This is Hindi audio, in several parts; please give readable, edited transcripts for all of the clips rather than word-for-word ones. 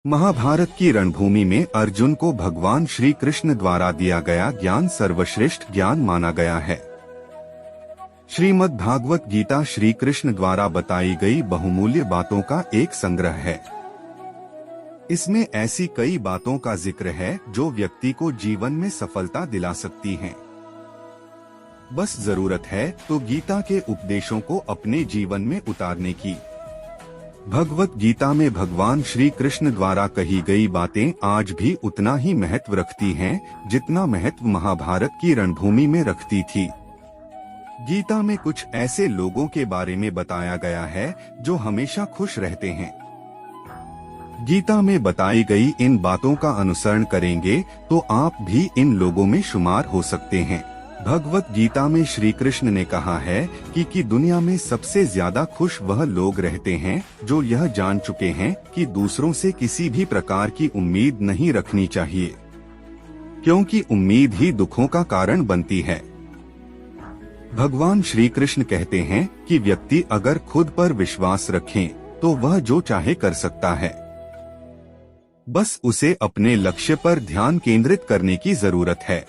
महाभारत की रणभूमि में अर्जुन को भगवान श्री कृष्ण द्वारा दिया गया ज्ञान सर्वश्रेष्ठ ज्ञान माना गया है। श्रीमद् भागवत गीता श्री कृष्ण द्वारा बताई गई बहुमूल्य बातों का एक संग्रह है। इसमें ऐसी कई बातों का जिक्र है जो व्यक्ति को जीवन में सफलता दिला सकती हैं। बस जरूरत है तो गीता के उपदेशों को अपने जीवन में उतारने की। भगवत गीता में भगवान श्री कृष्ण द्वारा कही गई बातें आज भी उतना ही महत्व रखती हैं जितना महत्व महाभारत की रणभूमि में रखती थी। गीता में कुछ ऐसे लोगों के बारे में बताया गया है जो हमेशा खुश रहते हैं। गीता में बताई गई इन बातों का अनुसरण करेंगे तो आप भी इन लोगों में शुमार हो सकते हैं। भगवत गीता में श्री कृष्ण ने कहा है कि दुनिया में सबसे ज्यादा खुश वह लोग रहते हैं जो यह जान चुके हैं कि दूसरों से किसी भी प्रकार की उम्मीद नहीं रखनी चाहिए, क्योंकि उम्मीद ही दुखों का कारण बनती है। भगवान श्री कृष्ण कहते हैं कि व्यक्ति अगर खुद पर विश्वास रखें तो वह जो चाहे कर सकता है। बस उसे अपने लक्ष्य पर ध्यान केंद्रित करने की जरूरत है।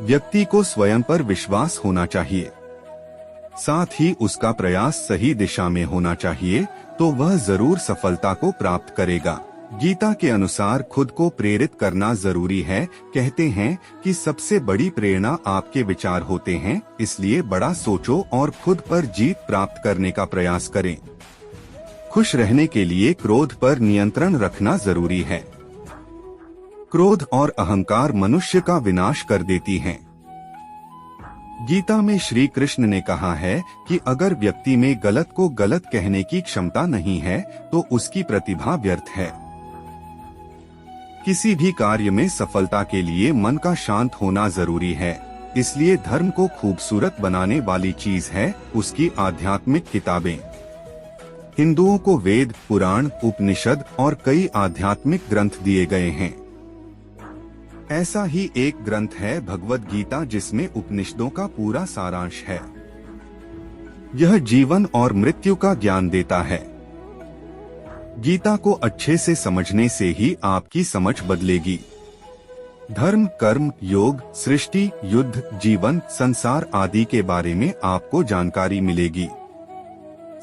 व्यक्ति को स्वयं पर विश्वास होना चाहिए, साथ ही उसका प्रयास सही दिशा में होना चाहिए तो वह जरूर सफलता को प्राप्त करेगा। गीता के अनुसार खुद को प्रेरित करना जरूरी है। कहते हैं कि सबसे बड़ी प्रेरणा आपके विचार होते हैं, इसलिए बड़ा सोचो और खुद पर जीत प्राप्त करने का प्रयास करें। खुश रहने के लिए क्रोध पर नियंत्रण रखना जरूरी है। क्रोध और अहंकार मनुष्य का विनाश कर देती हैं। गीता में श्री कृष्ण ने कहा है कि अगर व्यक्ति में गलत को गलत कहने की क्षमता नहीं है तो उसकी प्रतिभा व्यर्थ है। किसी भी कार्य में सफलता के लिए मन का शांत होना जरूरी है। इसलिए धर्म को खूबसूरत बनाने वाली चीज है उसकी आध्यात्मिक किताबें। हिंदुओं को वेद, पुराण, उपनिषद और कई आध्यात्मिक ग्रंथ दिए गए हैं। ऐसा ही एक ग्रंथ है भगवत गीता, जिसमें उपनिषदों का पूरा सारांश है। यह जीवन और मृत्यु का ज्ञान देता है। गीता को अच्छे से समझने से ही आपकी समझ बदलेगी। धर्म, कर्म, योग, सृष्टि, युद्ध, जीवन, संसार आदि के बारे में आपको जानकारी मिलेगी।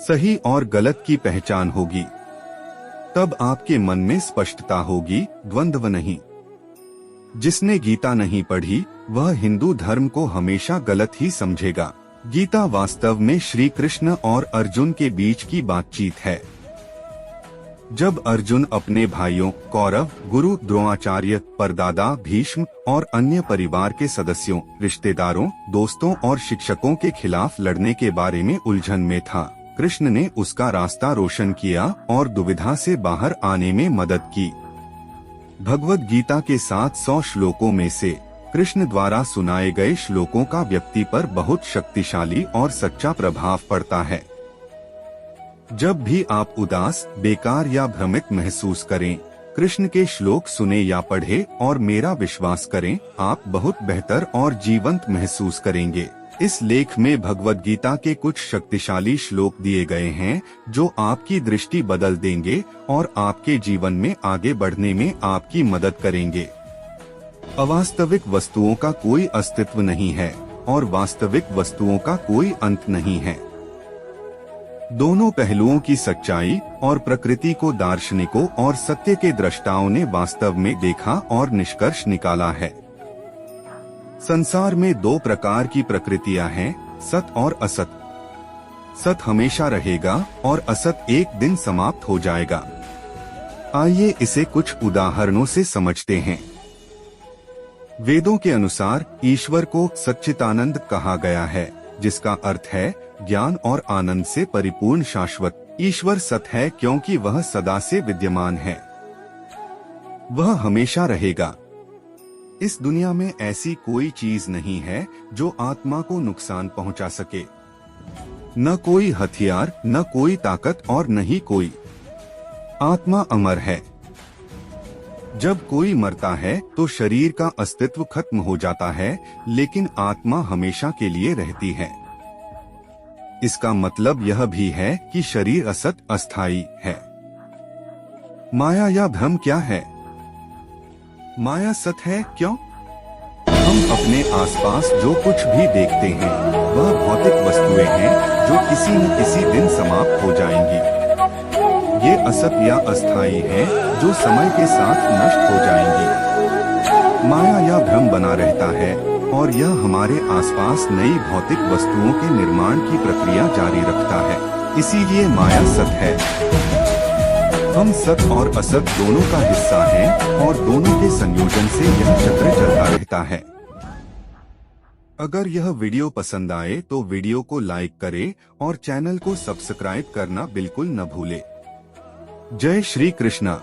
सही और गलत की पहचान होगी। तब आपके मन में स्पष्टता होगी, द्वंद्व नहीं। जिसने गीता नहीं पढ़ी वह हिंदू धर्म को हमेशा गलत ही समझेगा। गीता वास्तव में श्री कृष्ण और अर्जुन के बीच की बातचीत है। जब अर्जुन अपने भाइयों कौरव, गुरु द्रोणाचार्य, परदादा भीष्म और अन्य परिवार के सदस्यों, रिश्तेदारों, दोस्तों और शिक्षकों के खिलाफ लड़ने के बारे में उलझन में था, कृष्ण ने उसका रास्ता रोशन किया और दुविधा से बाहर आने में मदद की। भगवत गीता के 700 श्लोकों में से कृष्ण द्वारा सुनाए गए श्लोकों का व्यक्ति पर बहुत शक्तिशाली और सच्चा प्रभाव पड़ता है। जब भी आप उदास, बेकार या भ्रमित महसूस करें, कृष्ण के श्लोक सुने या पढ़े और मेरा विश्वास करें, आप बहुत बेहतर और जीवंत महसूस करेंगे। इस लेख में भगवत गीता के कुछ शक्तिशाली श्लोक दिए गए हैं जो आपकी दृष्टि बदल देंगे और आपके जीवन में आगे बढ़ने में आपकी मदद करेंगे। अवास्तविक वस्तुओं का कोई अस्तित्व नहीं है और वास्तविक वस्तुओं का कोई अंत नहीं है। दोनों पहलुओं की सच्चाई और प्रकृति को दार्शनिकों और सत्य के द्रष्टाओं ने वास्तव में देखा और निष्कर्ष निकाला है। संसार में दो प्रकार की प्रकृतियां हैं, सत और असत। सत हमेशा रहेगा और असत एक दिन समाप्त हो जाएगा। आइए इसे कुछ उदाहरणों से समझते हैं। वेदों के अनुसार ईश्वर को सच्चिदानंद कहा गया है, जिसका अर्थ है ज्ञान और आनंद से परिपूर्ण शाश्वत। ईश्वर सत है क्योंकि वह सदा से विद्यमान है। वह हमेशा रहेगा। इस दुनिया में ऐसी कोई चीज नहीं है जो आत्मा को नुकसान पहुंचा सके। न कोई हथियार, न कोई ताकत और न ही कोई। आत्मा अमर है। जब कोई मरता है तो शरीर का अस्तित्व खत्म हो जाता है, लेकिन आत्मा हमेशा के लिए रहती है। इसका मतलब यह भी है कि शरीर असत, अस्थायी है। माया या भ्रम क्या है? माया सत्य है क्यों? हम अपने आसपास जो कुछ भी देखते हैं वह भौतिक वस्तुएं हैं जो किसी न किसी दिन समाप्त हो जाएंगी। ये असत्य या अस्थायी हैं जो समय के साथ नष्ट हो जाएंगी। माया या भ्रम बना रहता है और यह हमारे आसपास नई भौतिक वस्तुओं के निर्माण की प्रक्रिया जारी रखता है। इसीलिए माया सत्य है। हम सत्य और असत दोनों का हिस्सा हैं और दोनों के संयोजन से यह चक्र चलता रहता है। अगर यह वीडियो पसंद आए तो वीडियो को लाइक करें और चैनल को सब्सक्राइब करना बिल्कुल न भूलें। जय श्री कृष्णा।